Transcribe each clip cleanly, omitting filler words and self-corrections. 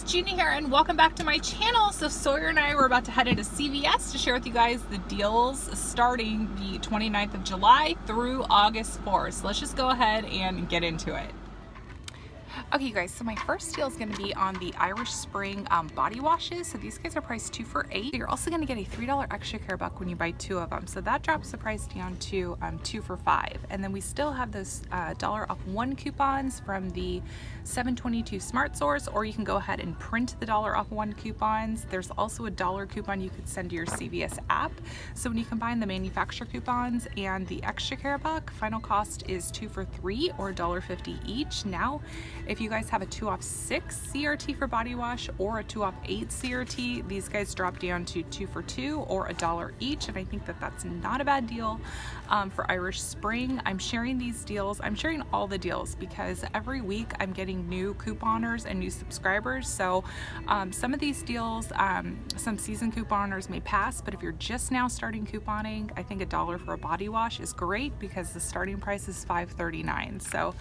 Jeannie here, and welcome back to my channel. So Sawyer and I were about to head into CVS to share with you guys the deals starting the 29th of July through August 4th. So let's just go ahead and get into it. Okay, you guys, so my first deal is going to be on the Irish Spring body washes. So these guys are priced 2 for $8. You're also going to get a $3 extra care buck when you buy 2 of them. So that drops the price down to 2 for $5. And then we still have those $1 off 1 coupons from the 722 Smart Source, or you can go ahead and print the $1 off 1 coupons. There's also a $1 coupon you could send to your CVS app. So when you combine the manufacturer coupons and the extra care buck, final cost is 2 for $3 or $1.50 each. Now, if you guys have a 2 off 6 CRT for body wash or a 2 off 8 CRT, these guys drop down to 2 for $2 or $1 each, and I think that that's not a bad deal for Irish Spring. I'm sharing these deals. I'm sharing all the deals because every week I'm getting new couponers and new subscribers. So some of these deals, some season couponers may pass, but if you're just now starting couponing, I think $1 for a body wash is great because the starting price is $5.39. So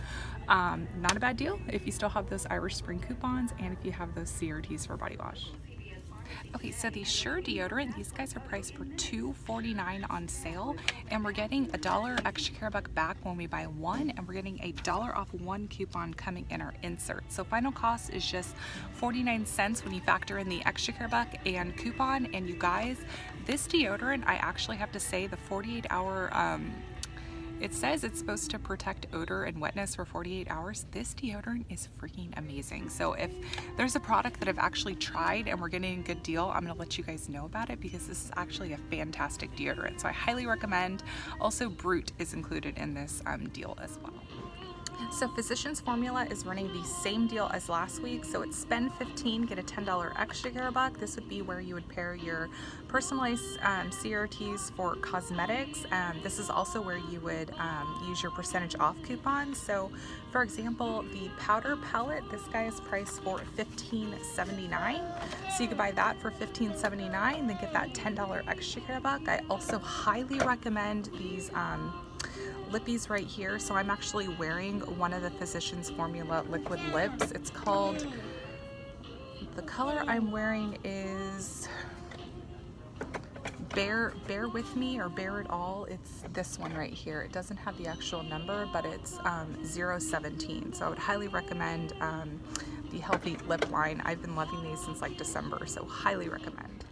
not a bad deal if you still have those Irish Spring coupons and if you have those CRTs for body wash. Okay, so the Sure deodorant, these guys are priced for $2.49 on sale, and we're getting a $1 extra care buck back when we buy 1, and we're getting a $1 off 1 coupon coming in our insert. So final cost is just 49 cents when you factor in the extra care buck and coupon. And you guys, this deodorant, I actually have to say the 48-hour it says it's supposed to protect odor and wetness for 48 hours. This deodorant is freaking amazing. So if there's a product that I've actually tried and we're getting a good deal, I'm gonna let you guys know about it because this is actually a fantastic deodorant. So I highly recommend. Also, Brute is included in this deal as well. So Physicians Formula is running the same deal as last week. So it's spend $15, get a $10 extra care buck. This would be where you would pair your personalized CRTs for cosmetics. This is also where you would use your percentage off coupons. So for example, the powder palette, this guy is priced for $15.79. So you could buy that for $15.79, then get that $10 extra care buck. I also highly recommend these lippies right here. So I'm actually wearing one of the Physicians Formula liquid lips. It's called, the color I'm wearing is Bear With Me or Bear It All. It's this one right here. It doesn't have the actual number, but it's 017. So I would highly recommend the Healthy Lip line. I've been loving these since like December, so highly recommend.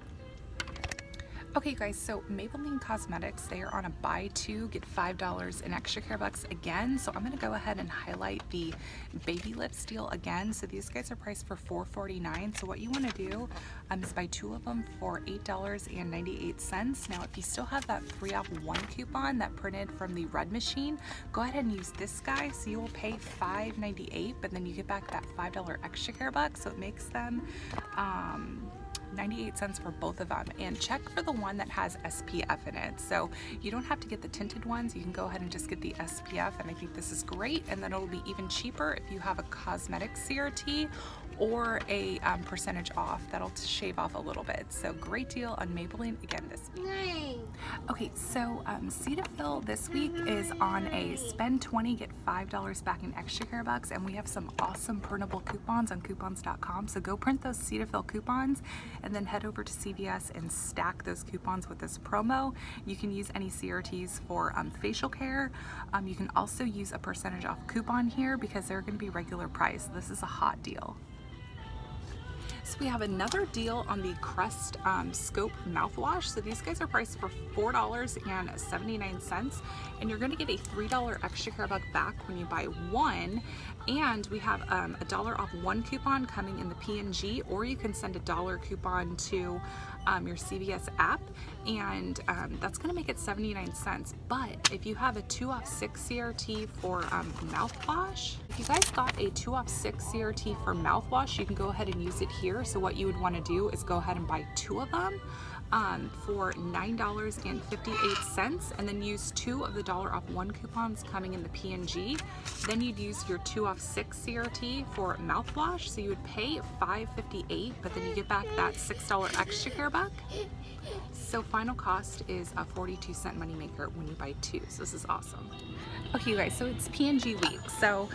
Okay guys, so Maybelline Cosmetics, they are on a buy 2, get $5 in extra care bucks again. So I'm gonna go ahead and highlight the baby lips deal again. So these guys are priced for $4.49. So what you wanna do is buy 2 of them for $8.98. Now, if you still have that 3 off 1 coupon that printed from the red machine, go ahead and use this guy. So you will pay $5.98, but then you get back that $5 extra care buck. So it makes them 98 cents for both of them. And check for the one that has SPF in it. So you don't have to get the tinted ones. You can go ahead and just get the SPF, and I think this is great. And then it'll be even cheaper if you have a cosmetic CRT or a percentage off. That'll shave off a little bit. So great deal on Maybelline again this week. Okay, so Cetaphil this week is on a spend 20, get $5 back in extra care bucks, and we have some awesome printable coupons on coupons.com. So go print those Cetaphil coupons and then head over to CVS and stack those coupons with this promo. You can use any CRTs for facial care. You can also use a percentage off coupon here because they're going to be regular price. This is a hot deal. So we have another deal on the Crest Scope mouthwash. So these guys are priced for $4.79, and you're going to get a $3 extra care buck back when you buy 1. And we have a $1 off 1 coupon coming in the P&G, or you can send a $1 coupon to your CVS app, and that's going to make it 79 cents. But if you have a 2 off 6 CRT for mouthwash, if you guys got a 2 off 6 CRT for mouthwash, you can go ahead and use it here. So what you would want to do is go ahead and buy 2 of them. for $9.58, and then use 2 of the $1 off 1 coupons coming in the P&G. Then you'd use your 2 off 6 CRT for mouthwash, so you would pay $5.58, but then you get back that $6 extra care buck. So final cost is a 42-cent moneymaker when you buy 2. So this is awesome. Okay, you guys, so it's P&G week. So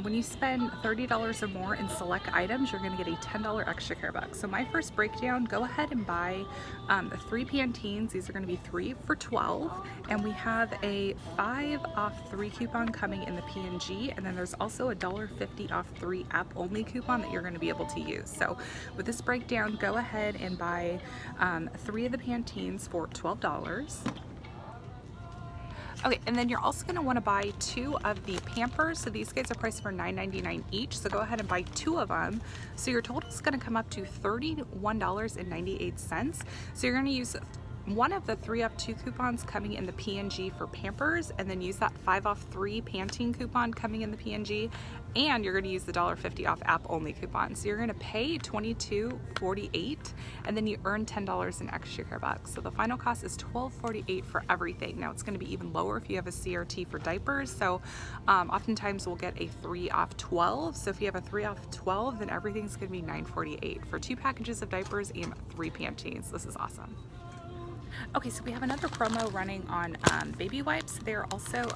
when you spend $30 or more in select items, you're gonna get a $10 extra care buck. So my first breakdown, go ahead and buy the 3 Pantenes. These are gonna be 3 for $12. And we have a 5 off 3 coupon coming in the P&G. And then there's also a $1.50 off 3 app only coupon that you're gonna be able to use. So with this breakdown, go ahead and buy 3 of the Pantenes for $12. Okay, and then you're also going to want to buy 2 of the Pampers. So these guys are priced for $9.99 each. So go ahead and buy 2 of them. So your total is going to come up to $31.98. So you're going to use 1 of the 3 off 2 coupons coming in the P&G for Pampers, and then use that 5 off 3 Pantene coupon coming in the P&G, and you're going to use the $1.50 off app only coupon. So you're going to pay $22.48, and then you earn $10 in extra care bucks. So the final cost is $12.48 for everything. Now it's going to be even lower if you have a CRT for diapers. So oftentimes we'll get a 3 off 12. So if you have a 3 off 12, then everything's going to be $9.48 for 2 packages of diapers and 3 Pantenes. This is awesome. Okay, so we have another promo running on baby wipes. They're also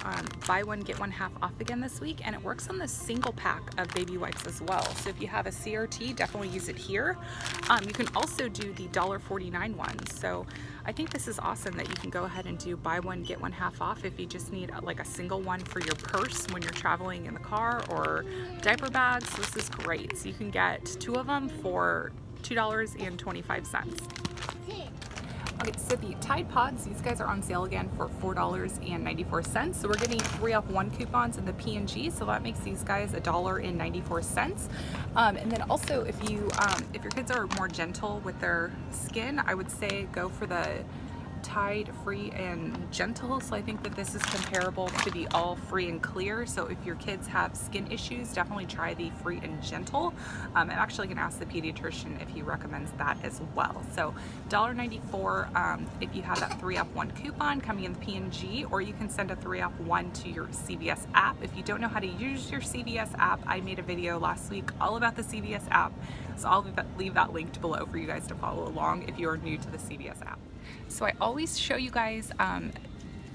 buy 1 get 1 half off again this week, and it works on the single pack of baby wipes as well. So if you have a CRT, definitely use it here. You can also do the $1.49 ones. So I think this is awesome that you can go ahead and do buy 1 get 1 half off if you just need like a single one for your purse when you're traveling in the car, or diaper bags. So this is great. So you can get 2 of them for $2.25. Okay, so the Tide Pods, these guys are on sale again for $4.94. So we're getting 3 off 1 coupons in the P&G, so that makes these guys $1.94. And then also, if your kids are more gentle with their skin, I would say go for the Tide Free and Gentle. So I think that this is comparable to the All Free and Clear. So if your kids have skin issues, definitely try the Free and Gentle. I'm actually going to ask the pediatrician if he recommends that as well. So $1.94 if you have that 3 off 1 coupon coming in the P&G, or you can send a 3 off 1 to your CVS app. If you don't know how to use your CVS app, I made a video last week all about the CVS app. So I'll leave that linked below for you guys to follow along if you're new to the CVS app. So I always show you guys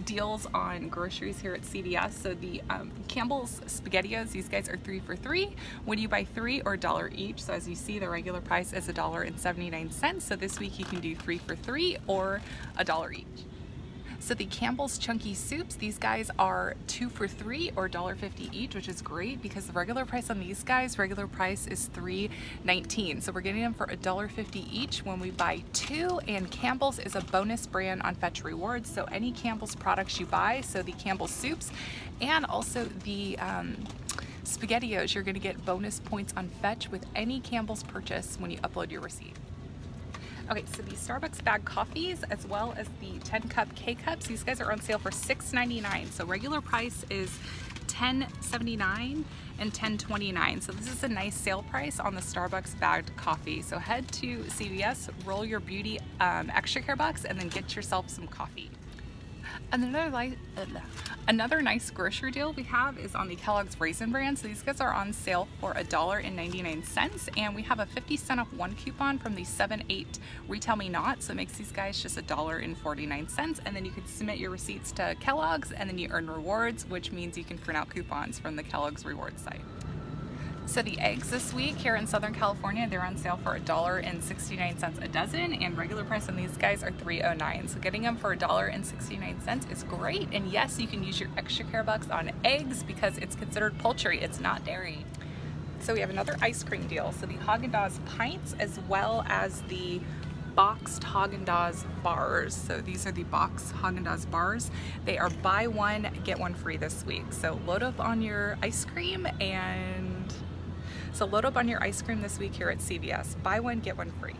deals on groceries here at CVS. So the Campbell's SpaghettiOs, these guys are 3 for $3 when you buy 3, or $1 each. So as you see, the regular price is $1.79. So this week you can do 3 for $3 or $1 each. So the Campbell's Chunky Soups, these guys are 2 for $3 or $1.50 each, which is great because the regular price on these guys, regular price is $3.19. So we're getting them for $1.50 each when we buy 2, and Campbell's is a bonus brand on Fetch Rewards. So any Campbell's products you buy, so the Campbell's Soups and also the SpaghettiOs, you're gonna get bonus points on Fetch with any Campbell's purchase when you upload your receipt. Okay, so the Starbucks bag coffees, as well as the 10-cup K-cups, these guys are on sale for $6.99. So regular price is $10.79 and $10.29. So this is a nice sale price on the Starbucks bagged coffee. So head to CVS, roll your beauty extra care bucks, and then get yourself some coffee. Another nice grocery deal we have is on the Kellogg's Raisin brand. So these guys are on sale for $1.99, and we have a 50-cent off 1 coupon from the 7-8 Retail Me Not. So it makes these guys just $1.49, and then you can submit your receipts to Kellogg's, and then you earn rewards, which means you can print out coupons from the Kellogg's rewards site. So the eggs this week here in Southern California, they're on sale for $1.69 a dozen, and regular price on these guys are $3.09. So getting them for $1.69 is great. And yes, you can use your extra care bucks on eggs because it's considered poultry, it's not dairy. So we have another ice cream deal. So the Haagen-Dazs pints, as well as the boxed Haagen-Dazs bars. So these are the boxed Haagen-Dazs bars. They are buy 1 get 1 free this week. So load up on your ice cream this week here at CVS. Buy 1 get 1 free.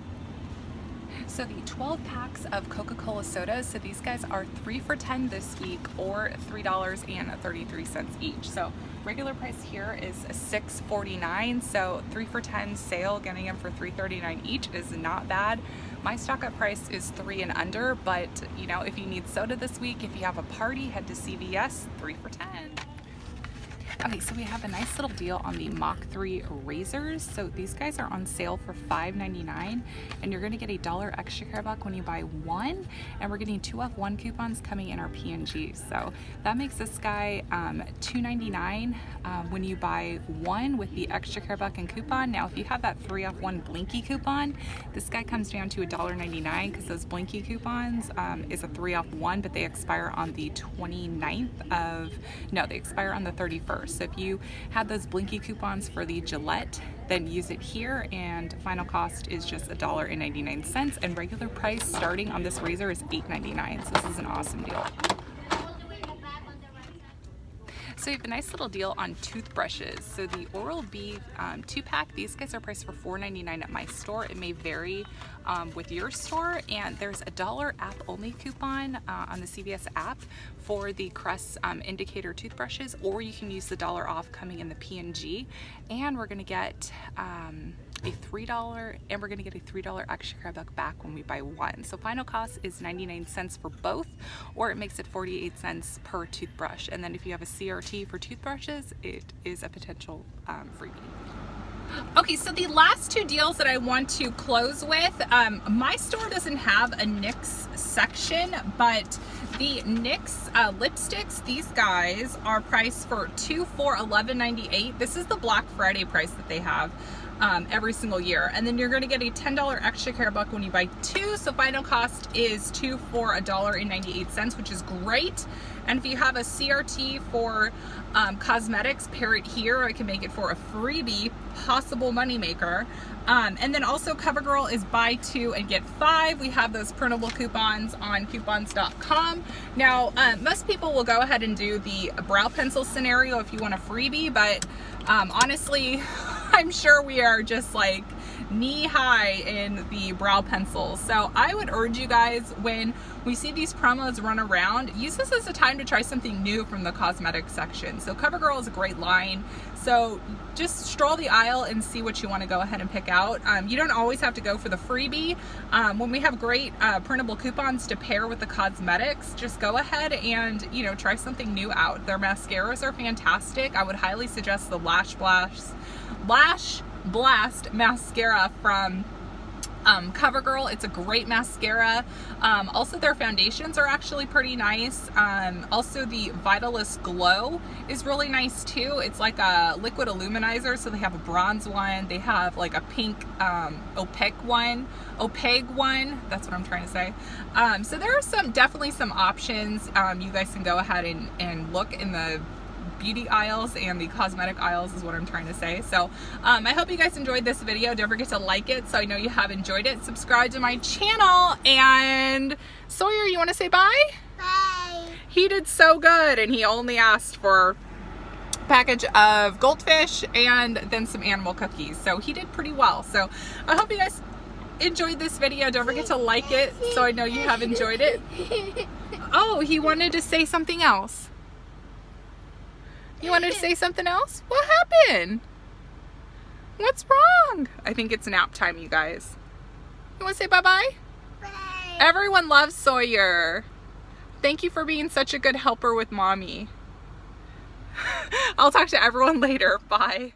So the 12 packs of Coca-Cola sodas, so these guys are 3 for $10 this week, or $3.33 each. So regular price here is $6.49, so 3 for $10 sale, getting them for $3.39 each is not bad. My stock up price is 3 and under, but you know, if you need soda this week, if you have a party, head to CVS, 3 for $10. Okay, so we have a nice little deal on the Mach 3 razors. So these guys are on sale for $5.99, and you're gonna get $1 extra care buck when you buy one, and we're getting 2 off 1 coupons coming in our P&G. So that makes this guy $2.99 when you buy one with the extra care buck and coupon. Now, if you have that 3 off 1 Blinky coupon, this guy comes down to $1.99 because those Blinky coupons is a 3 off 1, but they expire on the 29th of, no, they expire on the 31st. So if you had those Blinky coupons for the Gillette, then use it here, and final cost is just $1.99, and regular price starting on this razor is $8.99. So this is an awesome deal. So we have a nice little deal on toothbrushes. So the OralB 2-pack, these guys are priced for $4.99 at my store. It may vary with your store, and there's $1 app only coupon on the CVS app for the Crest indicator toothbrushes, or you can use the $1 off coming in the P&G, and we're gonna get a $3 extra care buck back when we buy one. So final cost is 99 cents for both, or it makes it 48 cents per toothbrush. And then if you have a CRT for toothbrushes, it is a potential freebie. Okay, so the last 2 deals that I want to close with, my store doesn't have a NYX section, but the NYX lipsticks, these guys are priced for 2 for $11.98. This is the Black Friday price that they have every single year. And then you're going to get a $10 extra care buck when you buy 2. So final cost is 2 for $1.98, which is great. And if you have a CRT for cosmetics, pair it here. I can make it for a freebie, possible moneymaker. And then also CoverGirl is buy 2 and get 5. We have those printable coupons on coupons.com. Now, most people will go ahead and do the brow pencil scenario if you want a freebie, but honestly, I'm sure we are just like knee high in the brow pencils. So I would urge you guys, when we see these promos run around, use this as a time to try something new from the cosmetic section. So CoverGirl is a great line. So just stroll the aisle and see what you want to go ahead and pick out. You don't always have to go for the freebie. When we have great printable coupons to pair with the cosmetics, just go ahead and, you know, try something new out. Their mascaras are fantastic. I would highly suggest the Lash Blast mascara from CoverGirl. It's a great mascara. Also, their foundations are actually pretty nice. Also, the Vitalist Glow is really nice too. It's like a liquid illuminizer, so they have a bronze one, they have like a pink opaque one, that's what I'm trying to say. So there are definitely some options. You guys can go ahead and look in the beauty aisles and the cosmetic aisles is what I'm trying to say. So I hope you guys enjoyed this video. Don't forget to like it so I know you have enjoyed it. Subscribe to my channel, and Sawyer, you want to say bye? Bye. He did so good, and he only asked for a package of goldfish and then some animal cookies, so he did pretty well. So I hope you guys enjoyed this video. Don't forget to like it so I know you have enjoyed it. Oh, he wanted to say something else. You wanted to say something else? What happened? What's wrong? I think it's nap time, you guys. You want to say bye-bye? Bye. Everyone loves Sawyer. Thank you for being such a good helper with Mommy. I'll talk to everyone later. Bye.